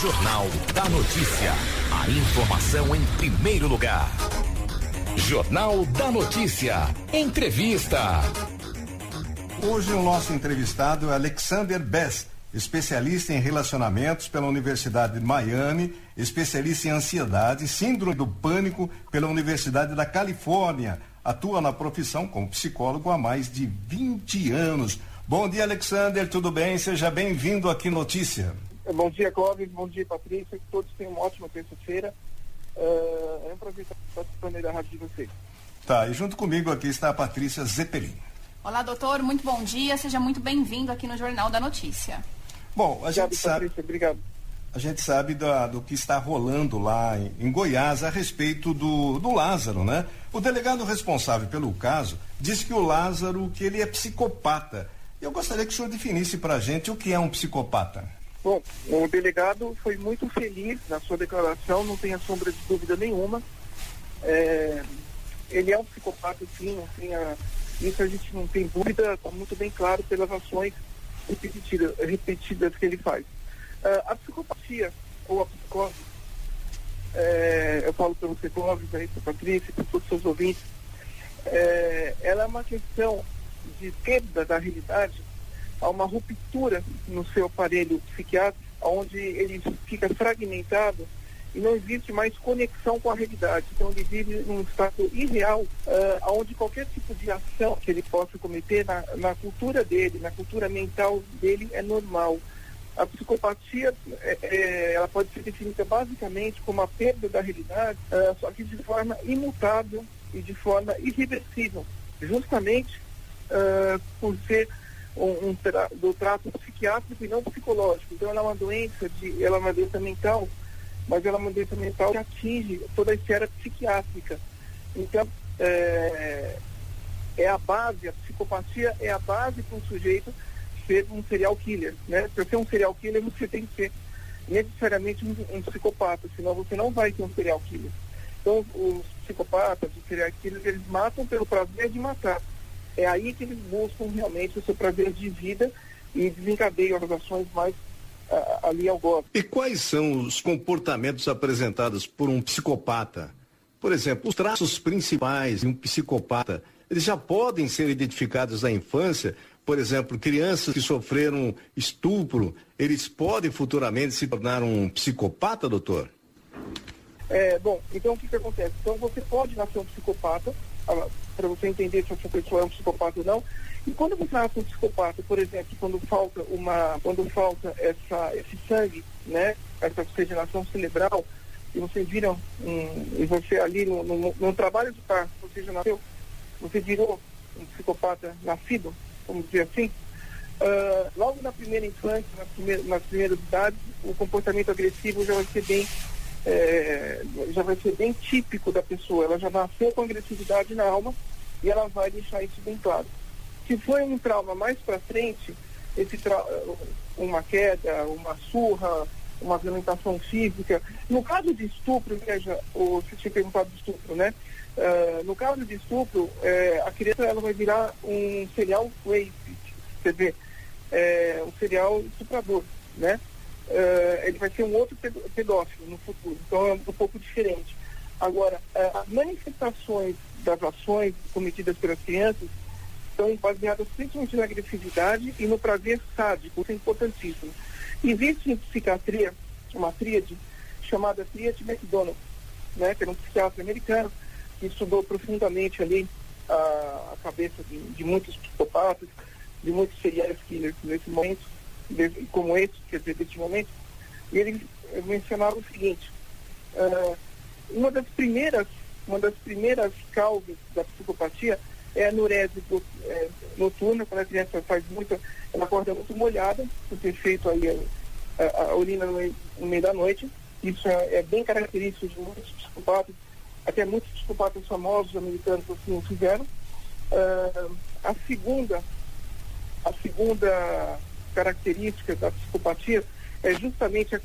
Jornal da Notícia. A informação em primeiro lugar. Jornal da Notícia. Entrevista. Hoje o nosso entrevistado é Alexander Best, especialista em relacionamentos pela Universidade de Miami, especialista em ansiedade e síndrome do pânico pela Universidade da Califórnia. Atua na profissão como psicólogo há mais de 20 anos. Bom dia, Alexander, tudo bem? Seja bem-vindo aqui Notícia. Bom dia, Clóvis, bom dia, Patrícia, que todos tenham uma ótima terça-feira. É um prazer estar participando aí da rádio de vocês. Tá, e junto comigo aqui está a Patrícia Zeppelin. Olá, doutor, muito bom dia, seja muito bem-vindo aqui no Jornal da Notícia. Bom, a gente sabe, Patrícia, obrigado. A gente sabe do que está rolando lá em Goiás a respeito do Lázaro, né? O delegado responsável pelo caso disse que o Lázaro, que ele é psicopata. Eu gostaria que o senhor definisse para a gente o que é um psicopata. Bom, o delegado foi muito feliz na sua declaração, não tenha sombra de dúvida nenhuma. Ele é um psicopata, sim, isso a gente não tem dúvida, está muito bem claro pelas ações repetidas que ele faz. A psicopatia, ou a psicose, eu falo para você, Clóvis, para Patrícia, para todos os seus ouvintes, ela é uma questão de quebra da realidade, há uma ruptura no seu aparelho psiquiátrico, onde ele fica fragmentado e não existe mais conexão com a realidade. Então ele vive num estado irreal, onde qualquer tipo de ação que ele possa cometer na cultura dele, na cultura mental dele, é normal. A psicopatia, ela pode ser definida basicamente como a perda da realidade, só que de forma imutável e de forma irreversível, justamente por ser do trato psiquiátrico e não psicológico. Então ela é uma doença mental, mas ela é uma doença mental que atinge toda a esfera psiquiátrica. Então a psicopatia é a base para um sujeito ser um serial killer, né? Para ser um serial killer você tem que ser necessariamente um psicopata, senão você não vai ser um serial killer. Então os psicopatas, os serial killers, eles matam pelo prazer de matar. É aí que eles buscam realmente o seu prazer de vida e desencadeiam as ações mais ali ao golpe. E quais são os comportamentos apresentados por um psicopata? Por exemplo, os traços principais de um psicopata, eles já podem ser identificados na infância? Por exemplo, crianças que sofreram estupro, eles podem futuramente se tornar um psicopata, doutor? Bom, então o que acontece? Então você pode nascer um psicopata, para você entender se essa pessoa é um psicopata ou não. E quando você nasce um psicopata, por exemplo, quando falta esse sangue, né, essa oxigenação cerebral, e você vira e você ali no trabalho de parto, você já nasceu, você virou um psicopata nascido, vamos dizer assim, logo na primeira infância, nas primeiras idades, o comportamento agressivo já vai ser bem típico da pessoa. Ela já nasceu com agressividade na alma e ela vai deixar isso bem claro. Se for um trauma mais para frente, uma queda, uma surra, uma violentação física. No caso de estupro, veja, você tinha perguntado de estupro, né? No caso de estupro, a criança ela vai virar um serial rapist, quer dizer, um serial estuprador, né? Ele vai ser um outro pedófilo no futuro, então é um pouco diferente. Agora, as manifestações das ações cometidas pelas crianças estão baseadas principalmente na agressividade e no prazer sádico, isso é importantíssimo. Existe em psiquiatria uma tríade chamada tríade McDonald, né, que era um psiquiatra americano que estudou profundamente ali a cabeça de muitos psicopatas, de muitos serial killers nesse momento, como esse, quer dizer, desse momento, e ele mencionava o seguinte: uma das primeiras causas da psicopatia é a nurese noturna, quando a criança ela acorda muito molhada, por ter feito aí a urina no meio da noite. Isso é bem característico de muitos psicopatas, até muitos psicopatas famosos americanos assim o fizeram. A segunda característica da psicopatia é justamente a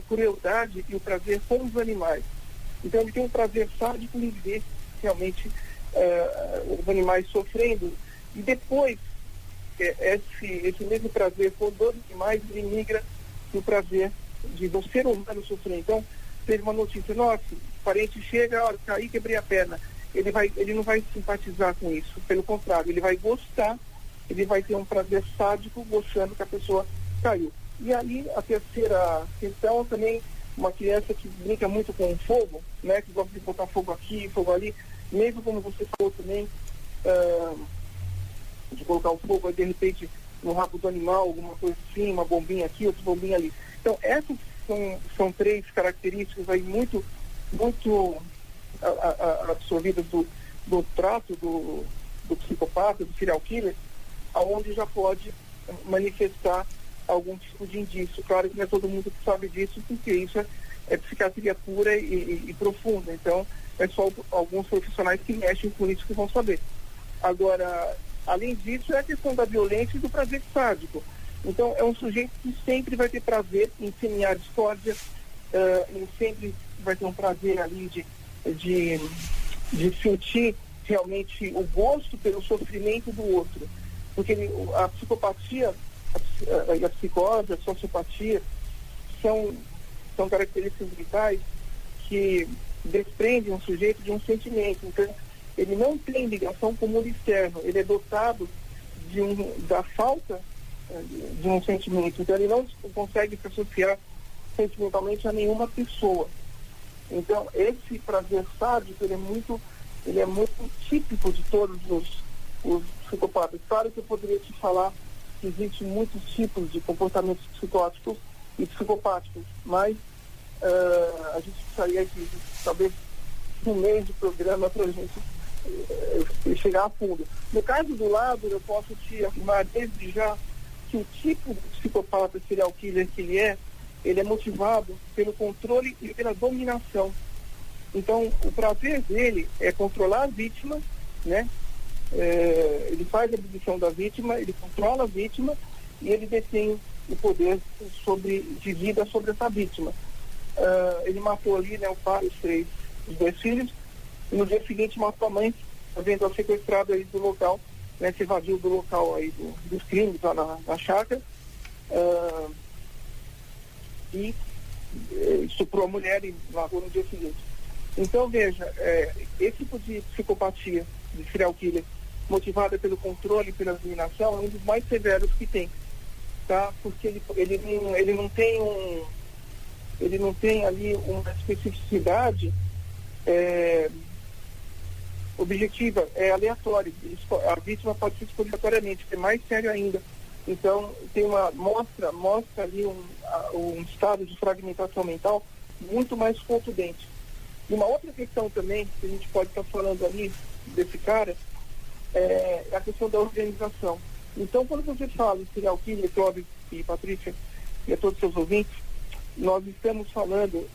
crueldade e o prazer com os animais. Então ele tem um prazer sádico em ver realmente os animais sofrendo, e depois esse mesmo prazer com os animais ele migra do prazer de do ser humano sofrer. Então, teve uma notícia, nossa, o parente chega, olha, caí, quebrei a perna. Ele não vai simpatizar com isso, pelo contrário, ele vai gostar, ele vai ter um prazer sádico gostando que a pessoa caiu. E aí, a terceira questão também, uma criança que brinca muito com o fogo, né, que gosta de botar fogo aqui, fogo ali, mesmo como você falou também, de colocar o fogo aí, de repente, no rabo do animal, alguma coisa assim, uma bombinha aqui, outra bombinha ali. Então, essas são três características aí muito absorvidas do trato do psicopata, do serial killer, aonde já pode manifestar algum tipo de indício. Claro que não é todo mundo que sabe disso, porque isso é psiquiatria pura e profunda. Então, é só alguns profissionais que mexem com isso que vão saber. Agora, além disso, é a questão da violência e do prazer sádico. Então, é um sujeito que sempre vai ter prazer em semear discórdia, ele sempre vai ter um prazer ali de sentir realmente o gosto pelo sofrimento do outro. Porque a psicopatia e a psicose, a sociopatia, são características vitais que desprendem um sujeito de um sentimento. Então, ele não tem ligação com o mundo externo, ele é dotado da falta de um sentimento. Então, ele não consegue se associar sentimentalmente a nenhuma pessoa. Então, esse prazer sádico, ele é muito típico de todos os psicopatas. Claro que eu poderia te falar que existem muitos tipos de comportamentos psicóticos e psicopáticos, mas a gente precisaria de talvez um mês de programa para a gente chegar a fundo. No caso do Lázaro, eu posso te afirmar desde já que o tipo de psicopata serial killer que ele é motivado pelo controle e pela dominação. Então, o prazer dele é controlar a vítima, né? Ele faz a abdução da vítima, ele controla a vítima e ele detém o poder de vida sobre essa vítima. Ele matou ali, né, o pai, os dois filhos, e no dia seguinte matou a mãe, havendo sequestrado aí do local, né, se evadiu do local aí dos crimes lá na chácara, e estuprou a mulher e matou no dia seguinte. Então, veja, esse tipo de psicopatia de serial killer motivada pelo controle e pela dominação é um dos mais severos que tem, tá? Porque ele não tem ali uma especificidade objetiva, é aleatório. A vítima pode ser escolhida aleatoriamente, que é mais sério ainda. Então, tem mostra ali um estado de fragmentação mental muito mais contundente. E uma outra questão também, que a gente pode estar falando ali desse cara, é a questão da organização. Então, quando você fala em serial killer, Clóvis e Patrícia, e a todos os seus ouvintes, nós estamos falando,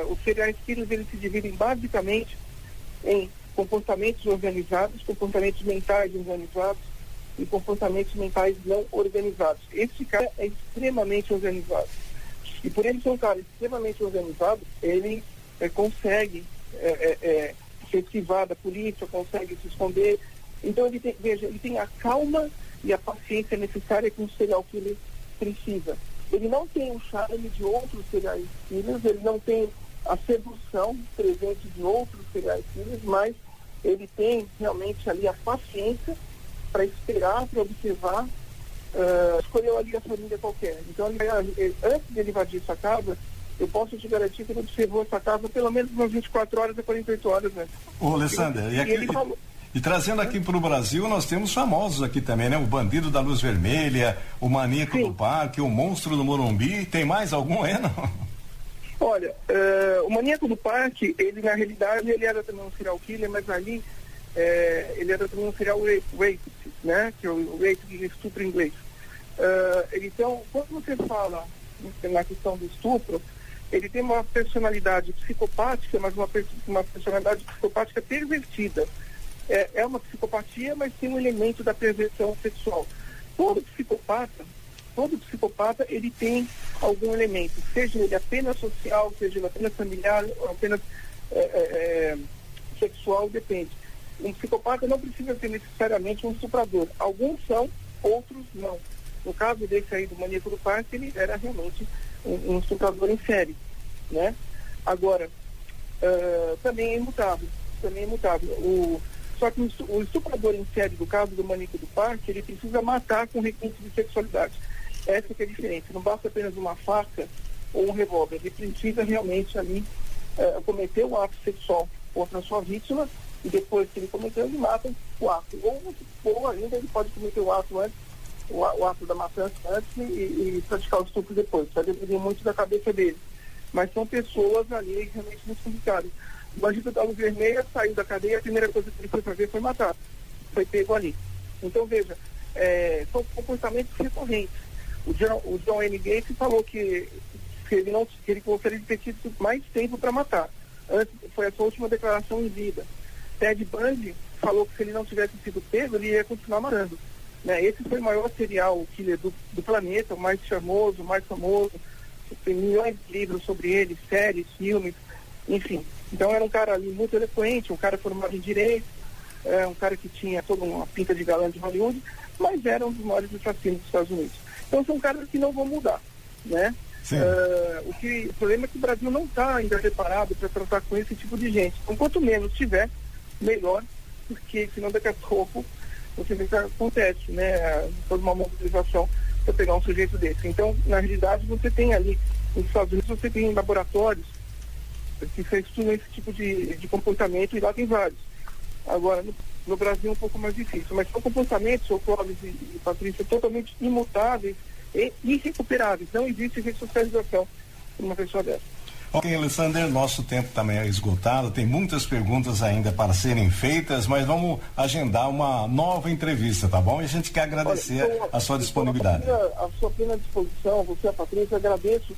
os serial killers, eles se dividem basicamente em comportamentos organizados, comportamentos mentais organizados e comportamentos mentais não organizados. Esse cara é extremamente organizado. E por ele ser um cara extremamente organizado, ele consegue ser esquivado da polícia, consegue se esconder. Então, ele tem a calma e a paciência necessária que um serial killer precisa. Ele não tem o charme de outros serial killers, ele não tem a sedução presente de outros serial killers, mas ele tem realmente ali a paciência para esperar, para observar, escolheu ali a família qualquer. Então, antes de ele invadir essa casa, eu posso te garantir que ele observou essa casa pelo menos umas 24 horas a 48 horas, né? Ô, Alessandra, e trazendo aqui para o Brasil, nós temos famosos aqui também, né? O Bandido da Luz Vermelha, o Maníaco do Parque, o Monstro do Morumbi. Tem mais algum aí, não? Olha, o Maníaco do Parque, ele na realidade, ele era também um serial killer, mas ali ele era também um serial rapist, né? Que é o rape de estupro em inglês. Então, quando você fala na questão do estupro, ele tem uma personalidade psicopática, mas uma personalidade psicopática pervertida. É uma psicopatia, mas tem um elemento da perversão sexual. Todo psicopata, ele tem algum elemento, seja ele apenas social, seja ele apenas familiar, ou apenas sexual, depende. Um psicopata não precisa ser necessariamente um estuprador. Alguns são, outros não. No caso desse aí do Maníaco do Parque, ele era realmente um estuprador em série, né? Agora, também é imutável. Só que o estuprador em série, do caso do maníaco do parque, ele precisa matar com requinte de sexualidade. Essa que é a diferença. Não basta apenas uma faca ou um revólver. Ele precisa realmente ali cometer o ato sexual contra a sua vítima, e depois que ele cometeu, ele mata o ato. Ou ainda ele pode cometer o ato antes, o ato da matança antes e praticar o estupro depois. Vai depender muito da cabeça dele. Mas são pessoas ali realmente muito complicadas. O bandido da Luz Vermelha saiu da cadeia, a primeira coisa que ele foi fazer foi matar. Foi pego ali. Então, veja, são comportamentos recorrentes. O John Wayne Gacy falou que ele gostaria de ter tido mais tempo para matar. Foi a sua última declaração em vida. Ted Bundy falou que se ele não tivesse sido pego, ele ia continuar matando. Né? Esse foi o maior serial killer do planeta, o mais charmoso, o mais famoso. Tem milhões de livros sobre ele, séries, filmes, enfim. Então era um cara ali muito eloquente, um cara formado em direito, um cara que tinha toda uma pinta de galã de Hollywood, mas era um dos maiores assassinos dos Estados Unidos. Então são caras que não vão mudar, né? O problema é que o Brasil não está ainda preparado para tratar com esse tipo de gente. Então, quanto menos tiver, melhor, porque senão daqui a pouco você vê o que acontece, né? Toda uma mobilização para pegar um sujeito desse. Então, na realidade, você tem ali, nos Estados Unidos, você tem laboratórios que estudam esse tipo de comportamento, e lá tem vários. Agora, no Brasil é um pouco mais difícil, mas são comportamentos, ou Clóvis e Patrícia, totalmente imutáveis e irrecuperáveis. Não existe ressocialização para uma pessoa dessa. Ok, Alexander, nosso tempo também é esgotado, tem muitas perguntas ainda para serem feitas, mas vamos agendar uma nova entrevista, tá bom? E a gente quer agradecer a sua disponibilidade. A sua plena disposição, você, a Patrícia, agradeço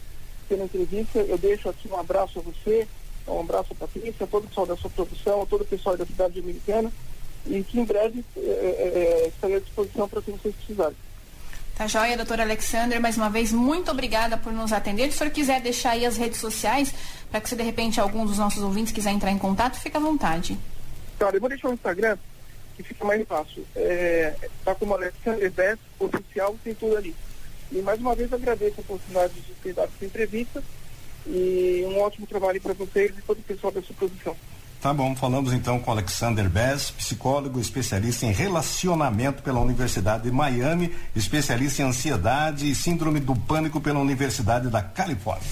pela entrevista, eu deixo aqui um abraço a você, um abraço a Patrícia, a todo o pessoal da sua produção, a todo o pessoal da cidade americana, e que em breve estarei à disposição para o que vocês precisarem. Tá joia, doutor Alexander, mais uma vez, muito obrigada por nos atender. Se o senhor quiser deixar aí as redes sociais, para que se de repente algum dos nossos ouvintes quiser entrar em contato, fica à vontade. Claro, eu vou deixar o Instagram, que fica mais fácil. Tá como Alexander Bess, oficial, tem tudo ali. E mais uma vez agradeço a oportunidade de ter dado essa entrevista, e um ótimo trabalho para vocês e todo o pessoal da sua produção. Tá bom, falamos então com Alexander Bess, psicólogo, especialista em relacionamento pela Universidade de Miami, especialista em ansiedade e síndrome do pânico pela Universidade da Califórnia.